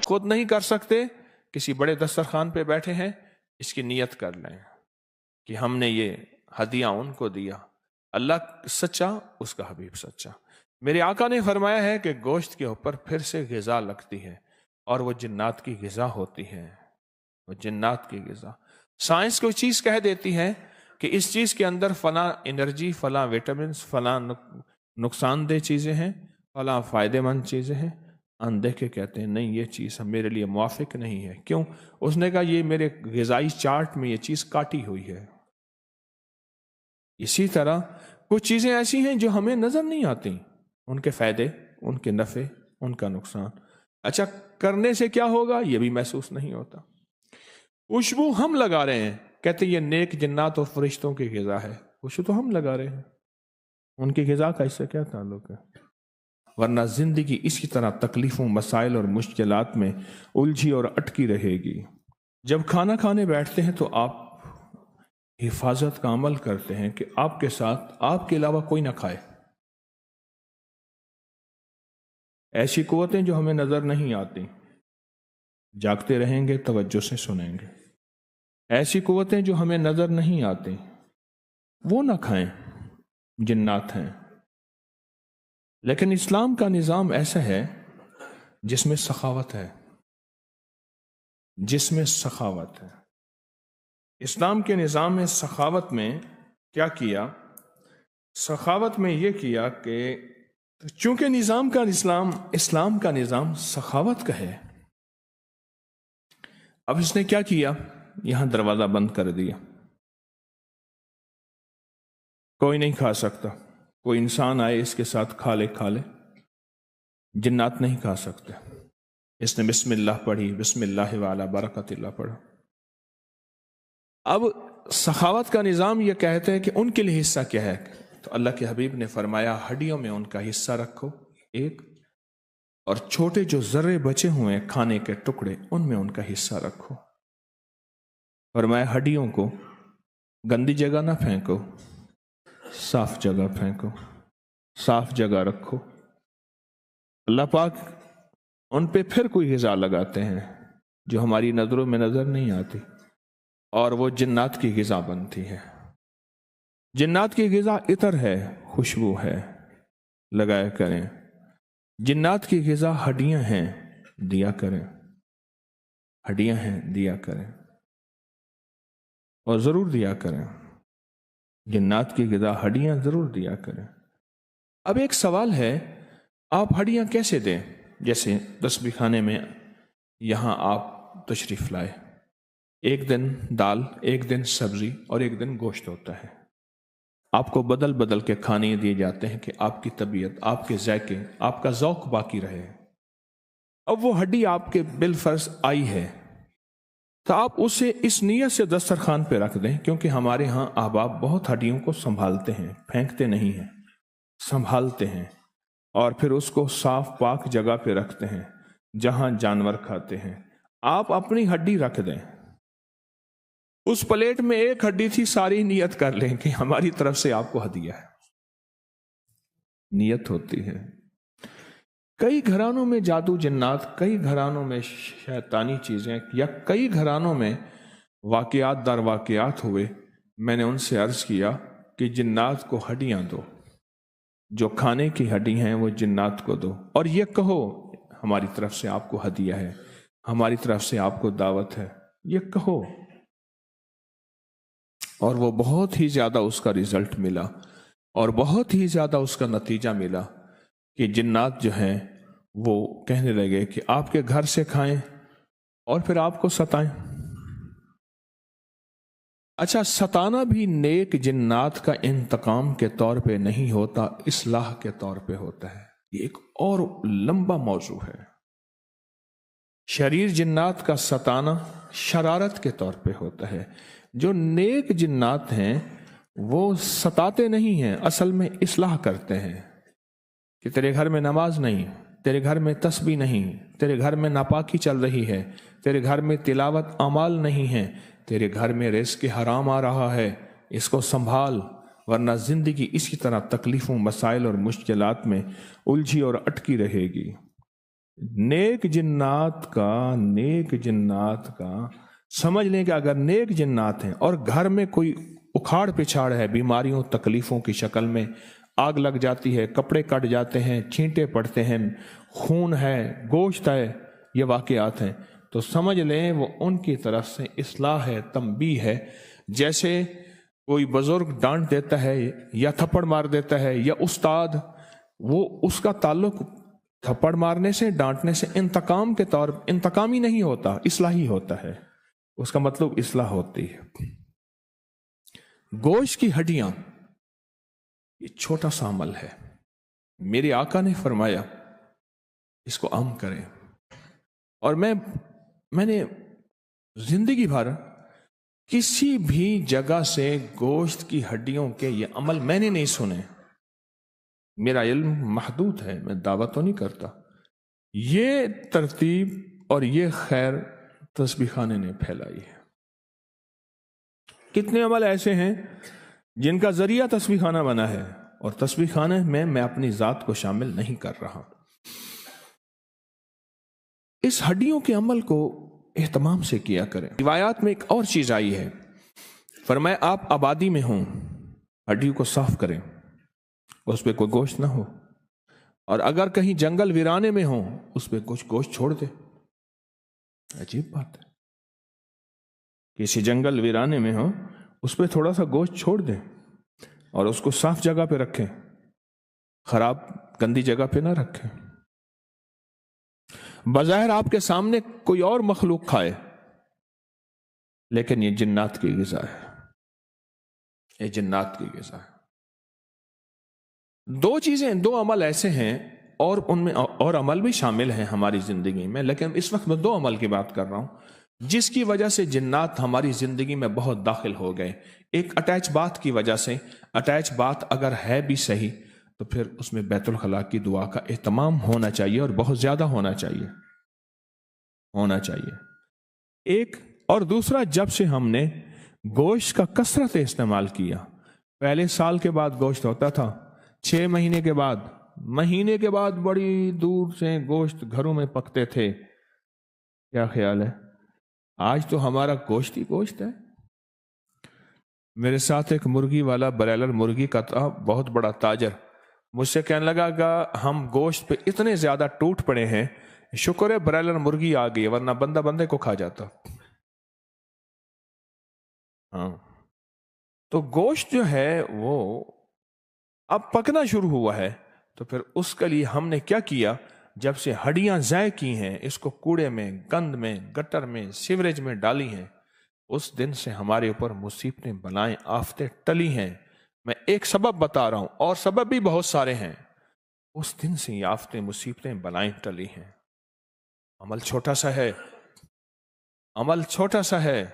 خود نہیں کر سکتے، کسی بڑے دسترخوان پہ بیٹھے ہیں، اس کی نیت کر لیں کہ ہم نے یہ ہدیہ ان کو دیا، اللہ سچا، اس کا حبیب سچا۔ میرے آقا نے فرمایا ہے کہ گوشت کے اوپر پھر سے غذا لگتی ہے اور وہ جنات کی غذا ہوتی ہے، وہ جنات کی غذا۔ سائنس کوئی چیز کہہ دیتی ہے کہ اس چیز کے اندر فلاں انرجی، فلاں وٹامنس، فلاں نقصان دہ چیزیں ہیں، فلاں فائدہ مند چیزیں ہیں، اندیکھے کہتے ہیں نہیں یہ چیز میرے لیے موافق نہیں ہے۔ کیوں؟ اس نے کہا یہ میرے غذائی چارٹ میں یہ چیز کاٹی ہوئی ہے۔ اسی طرح کچھ چیزیں ایسی ہیں جو ہمیں نظر نہیں آتی، ان کے فائدے، ان کے نفع، ان کا نقصان، اچھا کرنے سے کیا ہوگا یہ بھی محسوس نہیں ہوتا۔ خوشبو ہم لگا رہے ہیں، کہتے یہ نیک جنات اور فرشتوں کی غذا ہے، خوشبو تو ہم لگا رہے ہیں، ان کی غذا کا اس سے کیا تعلق ہے؟ ورنہ زندگی اسی طرح تکلیفوں، مسائل اور مشکلات میں الجھی اور اٹکی رہے گی۔ جب کھانا کھانے بیٹھتے ہیں تو آپ حفاظت کا عمل کرتے ہیں کہ آپ کے ساتھ آپ کے علاوہ کوئی نہ کھائے۔ ایسی قوتیں جو ہمیں نظر نہیں آتی، جاگتے رہیں گے، توجہ سے سنیں گے۔ ایسی قوتیں جو ہمیں نظر نہیں آتی وہ نہ کھائیں، جنات ہیں۔ لیکن اسلام کا نظام ایسا ہے جس میں سخاوت ہے، جس میں سخاوت ہے۔ اسلام کے نظام میں سخاوت میں کیا کیا؟ سخاوت میں یہ کیا کہ چونکہ اسلام کا نظام سخاوت کا ہے، اب اس نے کیا کیا؟ یہاں دروازہ بند کر دیا، کوئی نہیں کھا سکتا، کوئی انسان آئے اس کے ساتھ کھا لے، جنات نہیں کھا سکتے۔ اس نے بسم اللہ پڑھی، بسم اللہ وعلی برکت اللہ پڑھا۔ اب سخاوت کا نظام یہ کہتے ہیں کہ ان کے لیے حصہ کیا ہے، تو اللہ کے حبیب نے فرمایا ہڈیوں میں ان کا حصہ رکھو ایک، اور چھوٹے جو ذرے بچے ہوئے ہیں کھانے کے ٹکڑے، ان میں ان کا حصہ رکھو۔ فرمایا ہڈیوں کو گندی جگہ نہ پھینکو، صاف جگہ پھینکو، صاف جگہ رکھو۔ اللہ پاک ان پہ پھر کوئی غذا لگاتے ہیں جو ہماری نظروں میں نظر نہیں آتی، اور وہ جنات کی غذا بنتی ہے۔ جنات کی غذا عطر ہے، خوشبو ہے، لگایا کریں۔ جنات کی غذا ہڈیاں ہیں، دیا کریں، ہڈیاں ہیں، دیا کریں، اور ضرور دیا کریں۔ جنات کی غذا ہڈیاں ضرور دیا کریں۔ اب ایک سوال ہے، آپ ہڈیاں کیسے دیں؟ جیسے تسبیح خانے میں یہاں آپ تشریف لائے، ایک دن دال، ایک دن سبزی اور ایک دن گوشت ہوتا ہے، آپ کو بدل بدل کے کھانے دیے جاتے ہیں کہ آپ کی طبیعت، آپ کے ذائقے، آپ کا ذوق باقی رہے۔ اب وہ ہڈی آپ کے بالفرض آئی ہے تو آپ اسے اس نیت سے دسترخوان پہ رکھ دیں، کیونکہ ہمارے ہاں احباب بہت ہڈیوں کو سنبھالتے ہیں، پھینکتے نہیں ہیں، سنبھالتے ہیں، اور پھر اس کو صاف پاک جگہ پہ رکھتے ہیں جہاں جانور کھاتے ہیں۔ آپ اپنی ہڈی رکھ دیں، اس پلیٹ میں ایک ہڈی تھی، ساری نیت کر لیں کہ ہماری طرف سے آپ کو ہدیہ ہے، نیت ہوتی ہے۔ کئی گھرانوں میں جادو جنات، کئی گھرانوں میں شیطانی چیزیں، یا کئی گھرانوں میں واقعات در واقعات ہوئے۔ میں نے ان سے عرض کیا کہ جنات کو ہڈیاں دو، جو کھانے کی ہڈی ہیں وہ جنات کو دو، اور یہ کہو ہماری طرف سے آپ کو ہدیہ ہے، ہماری طرف سے آپ کو دعوت ہے، یہ کہو۔ اور وہ بہت ہی زیادہ اس کا رزلٹ ملا، اور بہت ہی زیادہ اس کا نتیجہ ملا کہ جنات جو ہیں وہ کہنے لگے کہ آپ کے گھر سے کھائیں اور پھر آپ کو ستائیں۔ اچھا، ستانا بھی نیک جنات کا انتقام کے طور پہ نہیں ہوتا، اصلاح کے طور پہ ہوتا ہے۔ یہ ایک اور لمبا موضوع ہے۔ شریر جنات کا ستانا شرارت کے طور پہ ہوتا ہے، جو نیک جنات ہیں وہ ستاتے نہیں ہیں، اصل میں اصلاح کرتے ہیں کہ تیرے گھر میں نماز نہیں، تیرے گھر میں تسبیح نہیں، تیرے گھر میں ناپاکی چل رہی ہے، تیرے گھر میں تلاوت اعمال نہیں ہے، تیرے گھر میں رزق حرام آ رہا ہے، اس کو سنبھال، ورنہ زندگی اسی طرح تکلیفوں، مسائل اور مشکلات میں الجھی اور اٹکی رہے گی۔ نیک جنات کا سمجھ لیں کہ اگر نیک جنات ہیں اور گھر میں کوئی اکھاڑ پچھاڑ ہے، بیماریوں تکلیفوں کی شکل میں، آگ لگ جاتی ہے، کپڑے کٹ جاتے ہیں، چھینٹے پڑتے ہیں، خون ہے، گوشت ہے، یہ واقعات ہیں، تو سمجھ لیں وہ ان کی طرف سے اصلاح ہے، تنبیہ ہے۔ جیسے کوئی بزرگ ڈانٹ دیتا ہے یا تھپڑ مار دیتا ہے یا استاد، وہ اس کا تعلق تھپڑ مارنے سے، ڈانٹنے سے انتقام کے طور انتقامی نہیں ہوتا، اصلاحی ہوتا ہے، اس کا مطلب اصلاح ہوتی ہے۔ گوشت کی ہڈیاں یہ چھوٹا سا عمل ہے، میرے آقا نے فرمایا اس کو عام کریں، اور میں نے زندگی بھر کسی بھی جگہ سے گوشت کی ہڈیوں کے یہ عمل میں نے نہیں سنے، میرا علم محدود ہے، میں دعویٰ تو نہیں کرتا، یہ ترتیب اور یہ خیر تسبیح خانے نے پھیلائی ہے۔ کتنے عمل ایسے ہیں جن کا ذریعہ تسبیح خانہ بنا ہے، اور تسبیح خانے میں اپنی ذات کو شامل نہیں کر رہا۔ اس ہڈیوں کے عمل کو اہتمام سے کیا کریں۔ روایات میں ایک اور چیز آئی ہے، فرمایا آپ آبادی میں ہوں، ہڈیوں کو صاف کریں، اس پہ کوئی گوشت نہ ہو، اور اگر کہیں جنگل ویرانے میں ہوں اس پہ کچھ گوشت چھوڑ دے۔ عجیب بات ہے، کسی جنگل ویرانے میں ہوں اس پہ تھوڑا سا گوشت چھوڑ دیں اور اس کو صاف جگہ پہ رکھیں، خراب گندی جگہ پہ نہ رکھیں۔ بظاہر آپ کے سامنے کوئی اور مخلوق کھائے، لیکن یہ جنات کی غذا ہے، یہ جنات کی غذا ہے۔ دو عمل ایسے ہیں، اور ان میں اور عمل بھی شامل ہیں ہماری زندگی میں، لیکن اس وقت میں 2 عمل کی بات کر رہا ہوں جس کی وجہ سے جنات ہماری زندگی میں بہت داخل ہو گئے۔ ایک اٹیچ بات کی وجہ سے، اٹیچ بات اگر ہے بھی صحیح تو پھر اس میں بیت الخلاء کی دعا کا اہتمام ہونا چاہیے، اور بہت زیادہ ہونا چاہیے۔ ایک اور دوسرا، جب سے ہم نے گوشت کا کثرت استعمال کیا، پہلے سال کے بعد گوشت ہوتا تھا، 6 مہینے کے بعد بڑی دور سے گوشت گھروں میں پکتے تھے، کیا خیال ہے؟ آج تو ہمارا گوشت ہی گوشت ہے۔ میرے ساتھ ایک مرغی والا، برائلر مرغی کا تھا، بہت بڑا تاجر، مجھ سے کہنے لگا کہ ہم گوشت پہ اتنے زیادہ ٹوٹ پڑے ہیں، شکر ہے برائلر مرغی آ گئی، ورنہ بندہ بندے کو کھا جاتا۔ ہاں، تو گوشت جو ہے وہ اب پکنا شروع ہوا ہے، تو پھر اس کے لیے ہم نے کیا کیا؟ جب سے ہڈیاں ضائع کی ہیں، اس کو کوڑے میں، گند میں، گٹر میں، سیوریج میں ڈالی ہیں، اس دن سے ہمارے اوپر مصیبتیں، بلائیں، آفتیں ٹلی ہیں۔ میں ایک سبب بتا رہا ہوں، اور سبب بھی بہت سارے ہیں۔ اس دن سے یہ آفتیں، مصیبتیں، بلائیں ٹلی ہیں۔ عمل چھوٹا سا ہے،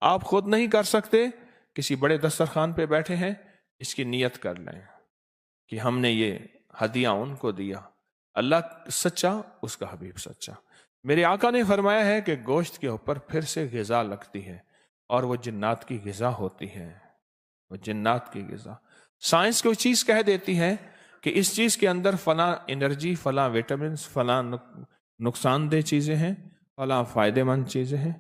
آپ خود نہیں کر سکتے، کسی بڑے دسترخوان پہ بیٹھے ہیں، اس کی نیت کر لیں کہ ہم نے یہ ہدیہ ان کو دیا، اللہ سچا، اس کا حبیب سچا۔ میرے آقا نے فرمایا ہے کہ گوشت کے اوپر پھر سے غذا لگتی ہے، اور وہ جنات کی غذا ہوتی ہے، وہ جنات کی غذا۔ سائنس کوئی چیز کہہ دیتی ہے کہ اس چیز کے اندر فلاں انرجی، فلاں وٹامنز، فلاں نقصان دہ چیزیں ہیں، فلاں فائدہ مند چیزیں ہیں،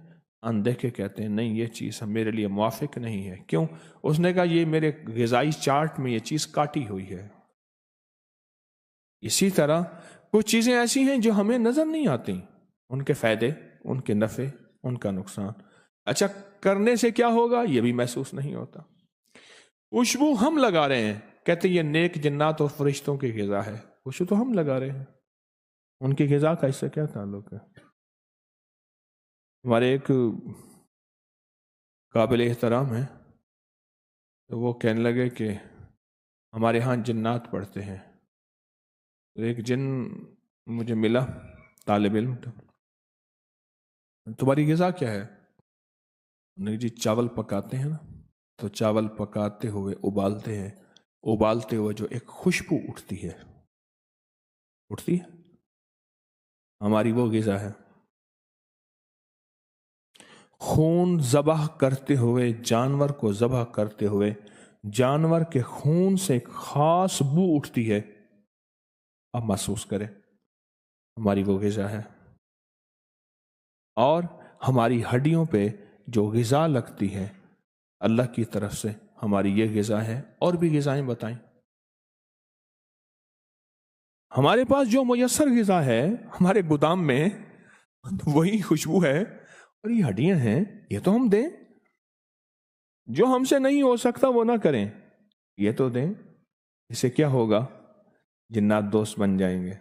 اندیکھے کہتے ہیں نہیں، یہ چیز میرے لیے موافق نہیں ہے۔ کیوں؟ اس نے کہا یہ میرے غذائی چارٹ میں یہ چیز کاٹی ہوئی ہے۔ اسی طرح کچھ چیزیں ایسی ہیں جو ہمیں نظر نہیں آتی، ان کے فائدے، ان کے نفع، ان کا نقصان، اچھا کرنے سے کیا ہوگا یہ بھی محسوس نہیں ہوتا۔ خوشبو ہم لگا رہے ہیں، کہتے ہیں یہ نیک جنات اور فرشتوں کی غذا ہے، خوشبو تو ہم لگا رہے ہیں، ان کی غذا کا اس سے کیا تعلق ہے؟ ہمارے ایک قابل احترام ہے، تو وہ کہنے لگے کہ ہمارے ہاں جنات پڑھتے ہیں، تو ایک جن مجھے ملا، طالب علم، تمہاری غذا کیا ہے؟ نہیں جی چاول پکاتے ہیں نا، تو چاول پکاتے ہوئے ابالتے ہوئے جو ایک خوشبو اٹھتی ہے ہماری وہ غذا ہے۔ خون ذبح کرتے ہوئے، جانور کو ذبح کرتے ہوئے، جانور کے خون سے ایک خاص بو اٹھتی ہے، آپ محسوس کریں، ہماری وہ غذا ہے، اور ہماری ہڈیوں پہ جو غذا لگتی ہے اللہ کی طرف سے ہماری یہ غذا ہے۔ اور بھی غذائیں بتائیں؟ ہمارے پاس جو میسر غذا ہے ہمارے گودام میں وہی خوشبو ہے، اور یہ ہڈیاں ہیں، یہ تو ہم دیں۔ جو ہم سے نہیں ہو سکتا وہ نہ کریں، یہ تو دیں۔ اسے کیا ہوگا؟ جنات دوست بن جائیں گے۔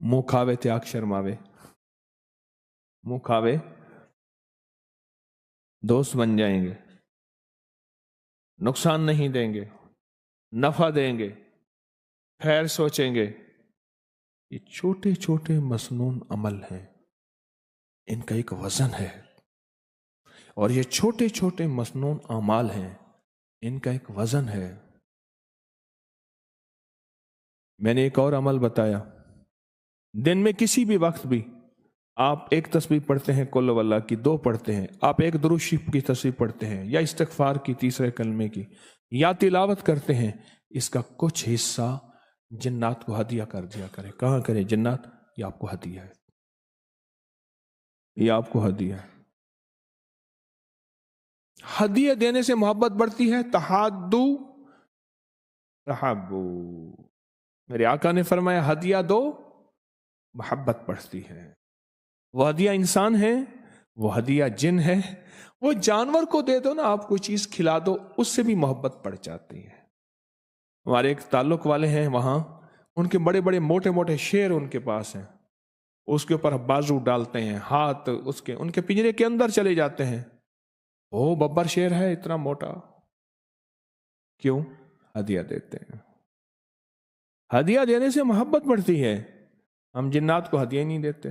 منہ کھاوے تیاگ شرماوے، منہ کھاوے دوست بن جائیں گے، نقصان نہیں دیں گے، نفع دیں گے، خیر سوچیں گے۔ یہ چھوٹے چھوٹے مسنون عمل ہیں، ان کا ایک وزن ہے، اور یہ چھوٹے چھوٹے مسنون اعمال ہیں، ان کا ایک وزن ہے۔ میں نے ایک اور عمل بتایا، دن میں کسی بھی وقت بھی آپ ایک تسبیح پڑھتے ہیں قل واللہ کی، 2 پڑھتے ہیں، آپ ایک درود شریف کی تسبیح پڑھتے ہیں، یا استغفار کی 3 کلمے کی، یا تلاوت کرتے ہیں، اس کا کچھ حصہ جنات کو ہدیہ کر دیا کرے۔ کہاں کرے؟ جنات یہ آپ کو ہدیہ ہے، یہ آپ کو ہدیہ ہے۔ ہدیہ دینے سے محبت بڑھتی ہے، تحادو تحابو، میرے آقا نے فرمایا ہدیہ دو محبت بڑھتی ہے۔ وہ ہدیہ انسان ہے، وہ ہدیہ جن ہے، وہ جانور کو دے دو نا، آپ کوئی چیز کھلا دو، اس سے بھی محبت بڑھ جاتی ہے۔ ہمارے ایک تعلق والے ہیں وہاں، ان کے بڑے بڑے موٹے موٹے شیر ان کے پاس ہیں، اس کے اوپر بازو ڈالتے ہیں، ہاتھ ان کے پنجرے کے اندر چلے جاتے ہیں۔ وہ ببر شیر ہے اتنا موٹا، کیوں؟ ہدیہ دیتے ہیں۔ ہدیہ دینے سے محبت بڑھتی ہے۔ ہم جنات کو ہدیہ نہیں دیتے،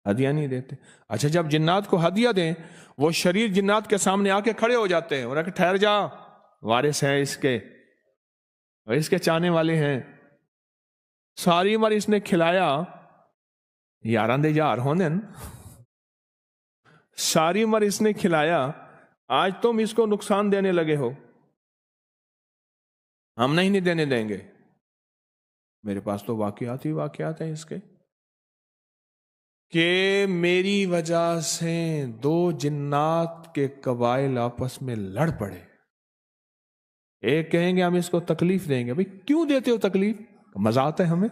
ہدیہ نہیں دیتے۔ اچھا، جب جنات کو ہدیہ دیں، وہ شریر جنات کے سامنے آ کے کھڑے ہو جاتے ہیں، انہیں کہ ٹھہر جا، وارث ہیں اس کے، اس کے چاہنے والے ہیں، ساری عمر اس نے کھلایا، یاراں دے یار ہونے، ساری عمر اس نے کھلایا، آج تم اس کو نقصان دینے لگے ہو، ہم نہیں دینے دیں گے۔ میرے پاس تو واقعات ہی واقعات ہیں اس کے، کہ میری وجہ سے 2 جنات کے قبائل آپس میں لڑ پڑے۔ ایک کہیں گے ہم اس کو تکلیف دیں گے۔ بھئی کیوں دیتے ہو تکلیف؟ مزہ آتا ہے ہمیں،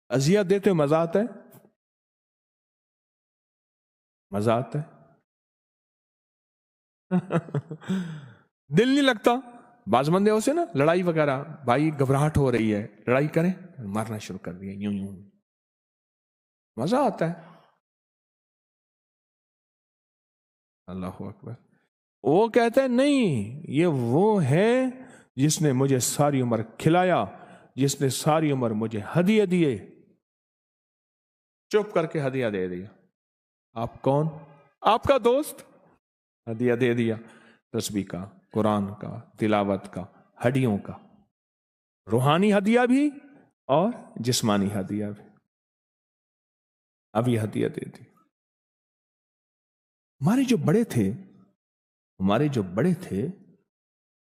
اذیت دیتے ہو مزہ آتا ہے، مزہ آتا ہے دل نہیں لگتا۔ بعض بندے ہو سے نا، لڑائی وغیرہ، بھائی گھبراہٹ ہو رہی ہے، لڑائی کریں، مارنا شروع کر دیا، یوں یوں، مزہ آتا ہے۔ اللہ اکبر۔ وہ کہتا ہے نہیں، یہ وہ ہے جس نے مجھے ساری عمر کھلایا، جس نے ساری عمر مجھے ہدیہ دیے، چپ کر کے ہدیہ دے دیا۔ آپ کون؟ آپ کا دوست، ہدیہ دے دیا، تسبیح کا، قرآن کا، تلاوت کا، ہڈیوں کا، روحانی ہدیہ بھی اور جسمانی ہدیہ بھی، اب یہ ہدیہ دے دی۔ ہمارے جو بڑے تھے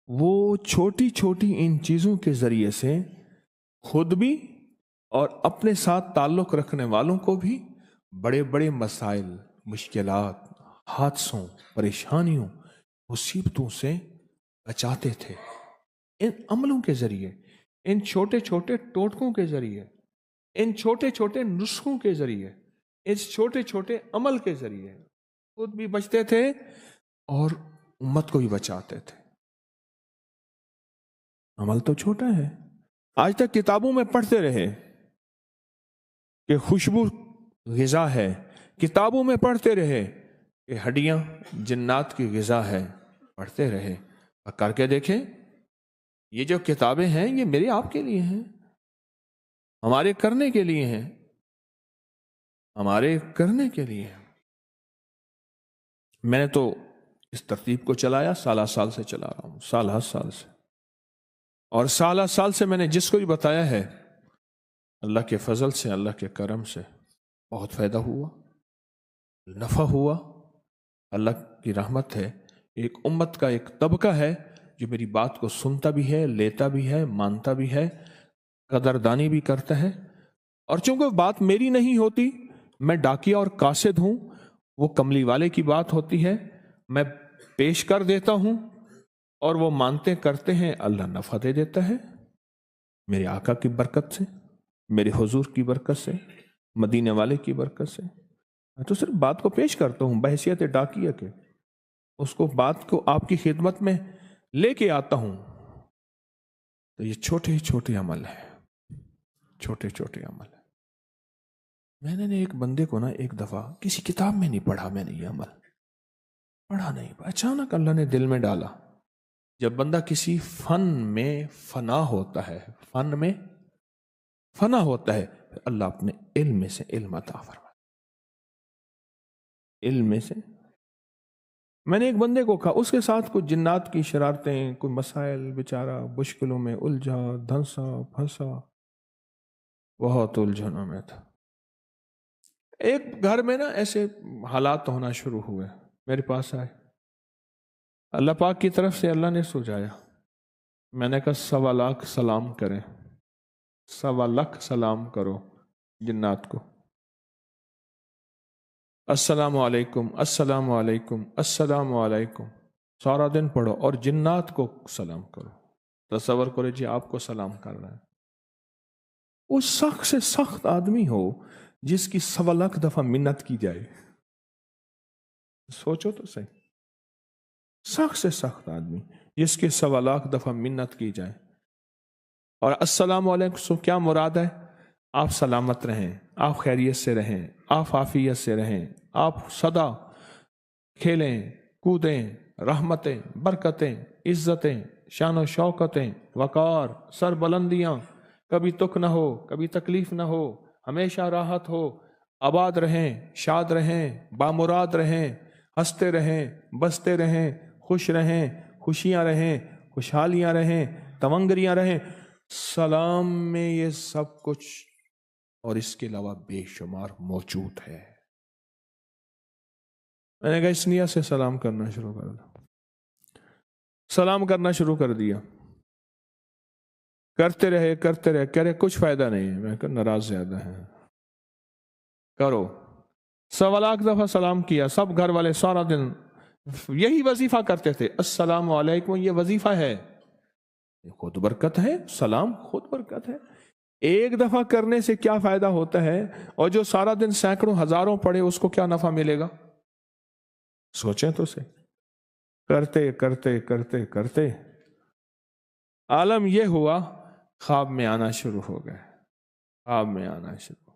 وہ چھوٹی چھوٹی ان چیزوں کے ذریعے سے خود بھی اور اپنے ساتھ تعلق رکھنے والوں کو بھی بڑے بڑے مسائل، مشکلات، حادثوں، پریشانیوں، مصیبتوں سے بچاتے تھے، ان عملوں کے ذریعے، ان چھوٹے چھوٹے ٹوٹکوں کے ذریعے، ان چھوٹے چھوٹے نسخوں کے ذریعے، اس چھوٹے چھوٹے عمل کے ذریعے خود بھی بچتے تھے اور امت کو بھی بچاتے تھے۔ عمل تو چھوٹا ہے، آج تک کتابوں میں پڑھتے رہے کہ خوشبو غذا ہے، کتابوں میں پڑھتے رہے کہ ہڈیاں جنات کی غذا ہے، پڑھتے رہے، اور کر کے دیکھیں، یہ جو کتابیں ہیں یہ میرے آپ کے لیے ہیں، ہمارے کرنے کے لیے ہیں، ہمارے کرنے کے لیے ہیں۔ میں نے تو اس ترتیب کو چلایا، سالہ سال سے چلا رہا ہوں، سالہ سال سے، اور سالہ سال سے میں نے جس کو بھی بتایا ہے، اللہ کے فضل سے، اللہ کے کرم سے بہت فائدہ ہوا، نفع ہوا، اللہ کی رحمت ہے۔ ایک امت کا ایک طبقہ ہے جو میری بات کو سنتا بھی ہے، لیتا بھی ہے، مانتا بھی ہے، قدردانی بھی کرتا ہے، اور چونکہ بات میری نہیں ہوتی، میں ڈاکیا اور قاصد ہوں، وہ کملی والے کی بات ہوتی ہے، میں پیش کر دیتا ہوں اور وہ مانتے کرتے ہیں، اللہ نفع دے دیتا ہے میرے آقا کی برکت سے، میرے حضور کی برکت سے، مدینے والے کی برکت سے۔ میں تو صرف بات کو پیش کرتا ہوں بحیثیت ڈاکیہ کے، اس کو بات کو آپ کی خدمت میں لے کے آتا ہوں۔ تو یہ چھوٹے چھوٹے عمل ہیں، چھوٹے چھوٹے عمل ہیں۔ میں نے ایک بندے کو ایک دفعہ کسی کتاب میں نہیں پڑھا، میں نے یہ عمل پڑھا نہیں، اچانک اللہ نے دل میں ڈالا، جب بندہ کسی فن میں فنا ہوتا ہے، فن میں فنا ہوتا ہے، اللہ اپنے علم میں سے علم عطا فرماتا، علم میں سے۔ میں نے ایک بندے کو کہا، اس کے ساتھ کچھ جنات کی شرارتیں، کوئی مسائل، بیچارہ مشکلوں میں الجھا، دھنسا پھنسا، بہت الجھنوں میں تھا۔ ایک گھر میں ایسے حالات ہونا شروع ہوئے، میرے پاس آئے، اللہ پاک کی طرف سے اللہ نے سجایا۔ میں نے کہا 1.25 لاکھ سلام کریں، 1.25 لاکھ سلام کرو جنات کو، السلام علیکم السلام علیکم السلام علیکم، سارا دن پڑھو اور جنات کو سلام کرو۔ تصور کرو جی آپ کو سلام کر رہا ہے، وہ سخت سے سخت آدمی ہو جس کی 1.25 لاکھ دفعہ منت کی جائے، سوچو تو صحیح، سخت سے سخت آدمی جس کے 1.25 لاکھ دفعہ منت کی جائے، اور السلام علیکم سے کیا مراد ہے؟ آپ سلامت رہیں، آپ خیریت سے رہیں، آپ عافیت سے رہیں، آپ سدا کھیلیں کودیں، رحمتیں، برکتیں، عزتیں، شان و شوکتیں، وقار، سر بلندیاں، کبھی تک نہ ہو، کبھی تکلیف نہ ہو، ہمیشہ راحت ہو، آباد رہیں، شاد رہیں، بامراد رہیں، ہنستے رہیں، بستے رہیں، خوش رہیں، خوشیاں رہیں، خوشحالیاں رہیں، تونگریاں رہیں۔ سلام میں یہ سب کچھ اور اس کے علاوہ بے شمار موجود ہے۔ میں نے کہا اس نیت سے سلام کرنا شروع کر دو، سلام کرنا شروع کر دیا، کرتے رہے کہہ رہے کچھ فائدہ نہیں ہے۔ میں کہا ناراض زیادہ ہیں، کرو۔ 1.25 لاکھ دفعہ سلام کیا، سب گھر والے سارا دن یہی وظیفہ کرتے تھے، السلام علیکم، یہ وظیفہ ہے، خود برکت ہے، سلام خود برکت ہے۔ ایک دفعہ کرنے سے کیا فائدہ ہوتا ہے، اور جو سارا دن سینکڑوں ہزاروں پڑھے اس کو کیا نفع ملے گا؟ سوچیں تو سے، کرتے کرتے کرتے کرتے عالم یہ ہوا، خواب میں آنا شروع ہو گئے، خواب میں آنا شروع،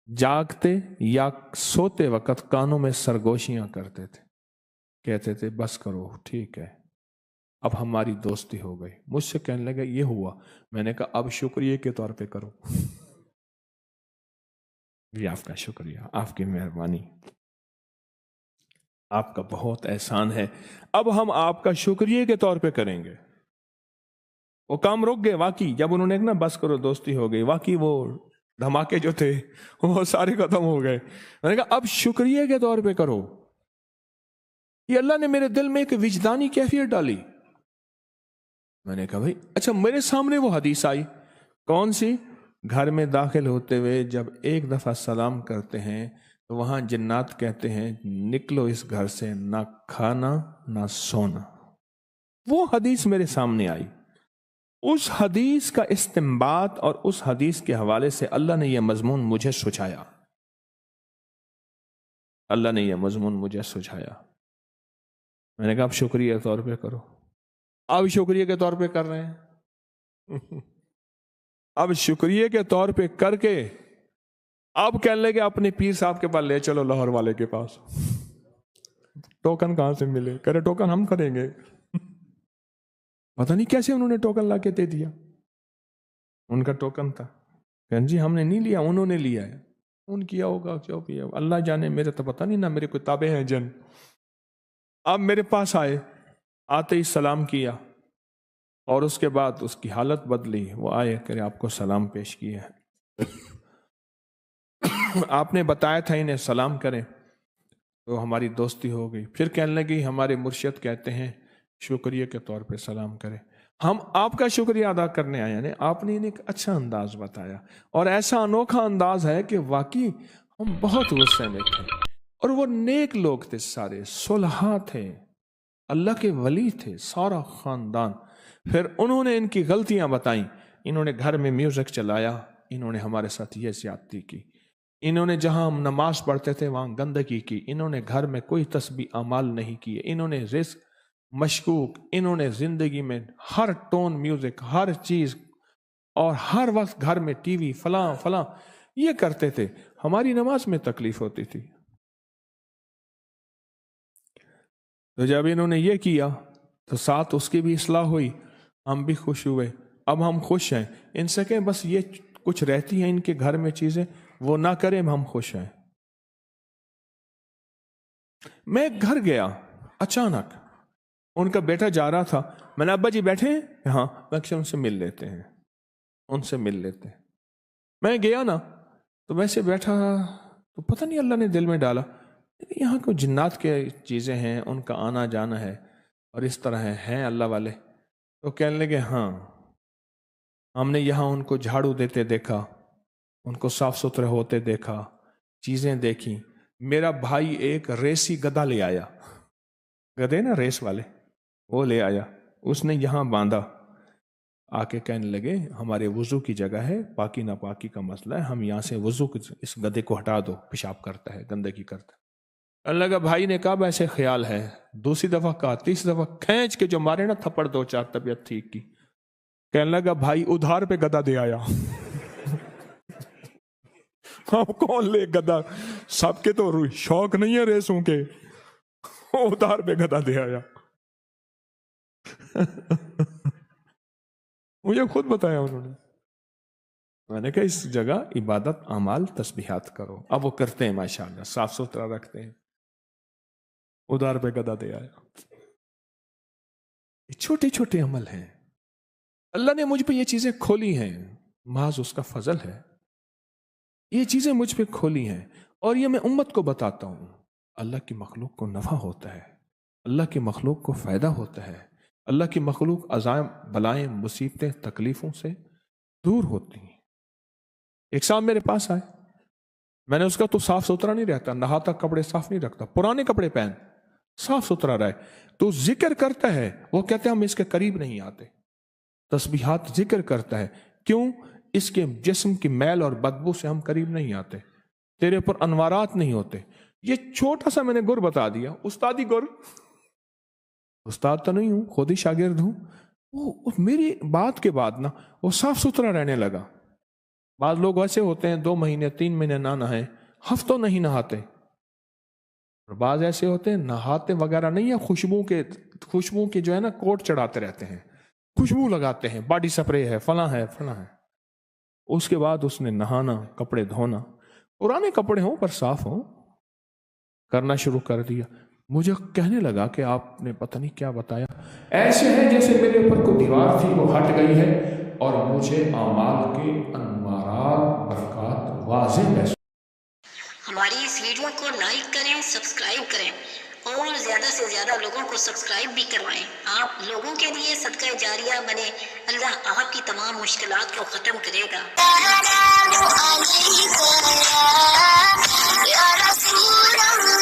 جاگتے یا سوتے وقت کانوں میں سرگوشیاں کرتے تھے، کہتے تھے بس کرو ٹھیک ہے، اب ہماری دوستی ہو گئی۔ مجھ سے کہنے لگا یہ ہوا، میں نے کہا اب شکریہ کے طور پہ کرو، جی آپ کا شکریہ، آپ کی مہربانی، آپ کا بہت احسان ہے، اب ہم آپ کا شکریہ کے طور پہ کریں گے۔ وہ کام رک گئے، واقعی جب انہوں نے بس کرو دوستی ہو گئی، واقعی وہ دھماکے جو تھے وہ سارے ختم ہو گئے۔ میں نے کہا اب شکریہ کے طور پہ کرو۔ یہ اللہ نے میرے دل میں ایک وجدانی کیفیت ڈالی۔ میں نے کہا بھائی اچھا، میرے سامنے وہ حدیث آئی، کون سی؟ گھر میں داخل ہوتے ہوئے جب ایک دفعہ سلام کرتے ہیں تو وہاں جنات کہتے ہیں نکلو اس گھر سے، نہ کھانا نہ سونا۔ وہ حدیث میرے سامنے آئی، اس حدیث کا استنباط اور اس حدیث کے حوالے سے اللہ نے یہ مضمون مجھے سجھایا، اللہ نے یہ مضمون مجھے سجھایا۔ میں نے کہا اب شکریہ کے طور پہ کرو۔ اب شکریہ کے طور پہ کر رہے ہیں، اب شکریہ کے طور پہ کر کے اب کہنے لگے اپنے پیر صاحب کے پاس لے چلو، لاہور والے کے پاس۔ ٹوکن کہاں سے ملے؟ کہہ رہے ٹوکن ہم کریں گے۔ پتہ نہیں کیسے انہوں نے ٹوکن لا کے دے دیا، ان کا ٹوکن تھا۔ کہ جی ہم نے نہیں لیا، انہوں نے لیا ہے، ان کیا ہوگا کیوں کیا، اللہ جانے، میرے تو پتہ نہیں، نہ میرے کوئی تابع ہیں جن۔ اب میرے پاس آئے، آتے ہی سلام کیا، اور اس کے بعد اس کی حالت بدلی، وہ آئے کہ آپ کو سلام پیش کیا ہے، آپ نے بتایا تھا انہیں سلام کریں، تو ہماری دوستی ہو گئی۔ پھر کہنے لگی ہمارے مرشد کہتے ہیں شکریہ کے طور پہ سلام کریں۔ ہم آپ کا شکریہ ادا کرنے آئے ہیں، آپ نے انہیں ایک اچھا انداز بتایا، اور ایسا انوکھا انداز ہے کہ واقعی ہم بہت غصے میں تھے، اور وہ نیک لوگ تھے، سارے صلحاء تھے، اللہ کے ولی تھے، سارا خاندان۔ پھر انہوں نے ان کی غلطیاں بتائیں، انہوں نے گھر میں میوزک چلایا، انہوں نے ہمارے ساتھ یہ زیادتی کی، انہوں نے جہاں ہم نماز پڑھتے تھے وہاں گندگی کی، انہوں نے گھر میں کوئی تسبیح اعمال نہیں کیے، انہوں نے رزق مشکوک، انہوں نے زندگی میں ہر ٹون میوزک، ہر چیز، اور ہر وقت گھر میں ٹی وی فلاں فلاں یہ کرتے تھے، ہماری نماز میں تکلیف ہوتی تھی۔ تو جب انہوں نے یہ کیا تو ساتھ اس کی بھی اصلاح ہوئی، ہم بھی خوش ہوئے۔ اب ہم خوش ہیں، ان سے کہ بس یہ کچھ رہتی ہیں ان کے گھر میں چیزیں، وہ نہ کریں، ہم خوش ہیں۔ میں گھر گیا، اچانک ان کا بیٹا جا رہا تھا، میں نے ابا جی بیٹھے ہیں؟ ہاں، میں ان سے مل لیتے ہیں، ان سے مل لیتے ہیں۔ میں گیا نا تو ویسے بیٹھا تو پتہ نہیں اللہ نے دل میں ڈالا یہاں کو جنات کے چیزیں ہیں، ان کا آنا جانا ہے، اور اس طرح ہیں اللہ والے۔ تو کہنے لگے ہاں، ہم نے یہاں ان کو جھاڑو دیتے دیکھا، ان کو صاف ستھرے ہوتے دیکھا، چیزیں دیکھی۔ میرا بھائی ایک ریسی گدھا لے آیا، گدھے نا ریس والے، وہ لے آیا، اس نے یہاں باندھا، آ کے کہنے لگے ہمارے وضو کی جگہ ہے، پاکی ناپاکی کا مسئلہ ہے، ہم یہاں سے وضو اس گدھے کو ہٹا دو، پیشاب کرتا ہے، گندگی کرتا ہے۔ اللہ کا بھائی نے کہا ایسے خیال ہے، دوسری دفعہ کہا، تیسری دفعہ کھینچ کے جو مارے نا تھپڑ، دو چار طبیعت ٹھیک کی۔ کہنے لگا بھائی ادھار پہ گدھا دے آیا۔ ہم کون لے گدھا، سب کے تو شوق نہیں ہے ریسوں کے، ادھار پہ گدھا دے آیا۔ مجھے خود بتایا انہوں نے، میں نے کہا اس جگہ عبادت اعمال تسبیحات کرو۔ اب وہ کرتے ہیں ماشاءاللہ، صاف ستھرا رکھتے ہیں، ادھار پہ گدھا دے آیا۔ چھوٹے چھوٹے عمل ہیں، اللہ نے مجھ پہ یہ چیزیں کھولی ہیں، محض اس کا فضل ہے، یہ چیزیں مجھ پہ کھولی ہیں، اور یہ میں امت کو بتاتا ہوں۔ اللہ کی مخلوق کو نفع ہوتا ہے، اللہ کی مخلوق کو فائدہ ہوتا ہے، اللہ کی مخلوق عذاب، بلائیں، مصیبتیں، تکلیفوں سے دور ہوتی ہیں۔ ایک صاحب میرے پاس آئے، میں نے اس کا تو صاف ستھرا نہیں رہتا، نہاتا، کپڑے صاف نہیں رکھتا، پرانے کپڑے پہن، صاف ستھرا رہے، تو ذکر کرتا ہے، وہ کہتے ہیں ہم اس کے قریب نہیں آتے، تسبیحات ذکر کرتا ہے، کیوں؟ اس کے جسم کی میل اور بدبو سے ہم قریب نہیں آتے، تیرے پر انوارات نہیں ہوتے۔ یہ چھوٹا سا میں نے گر بتا دیا، استادی گر، استاد تو نہیں ہوں، خود ہی شاگرد ہوں۔ وہ میری بات کے بعد نا وہ صاف ستھرا رہنے لگا۔ بعض لوگ ایسے ہوتے ہیں 2 مہینے 3 مہینے نہ نہائیں، ہفتوں نہیں نہاتے، اور بعض ایسے ہوتے ہیں نہاتے وغیرہ نہیں ہے، خوشبو کے جو ہے نا کوٹ چڑھاتے رہتے ہیں، خوشبو لگاتے ہیں، باڈی سپرے ہے، فلاں ہے فلاں ہے۔ اس کے بعد اس نے نہانا، کپڑے دھونا، پرانے کپڑے ہوں پر صاف ہوں، کرنا شروع کر دیا۔ مجھے کہنے لگا کہ آپ نے پتہ نہیں کیا بتایا، ایسے ہے جیسے میرے اوپر کوئی دیوار تھی وہ ہٹ گئی ہے، اور مجھے اعمال کے انوارات، برکات واضح محسوس۔ ہماری اس ویڈیو کو لائک کریں، سبسکرائب کریں، اور زیادہ سے زیادہ لوگوں کو سبسکرائب بھی کروائیں۔ آپ لوگوں کے لیے صدقہ جاریہ بنے، اللہ آپ کی تمام مشکلات کو ختم کرے گا۔ یا رسول اللہ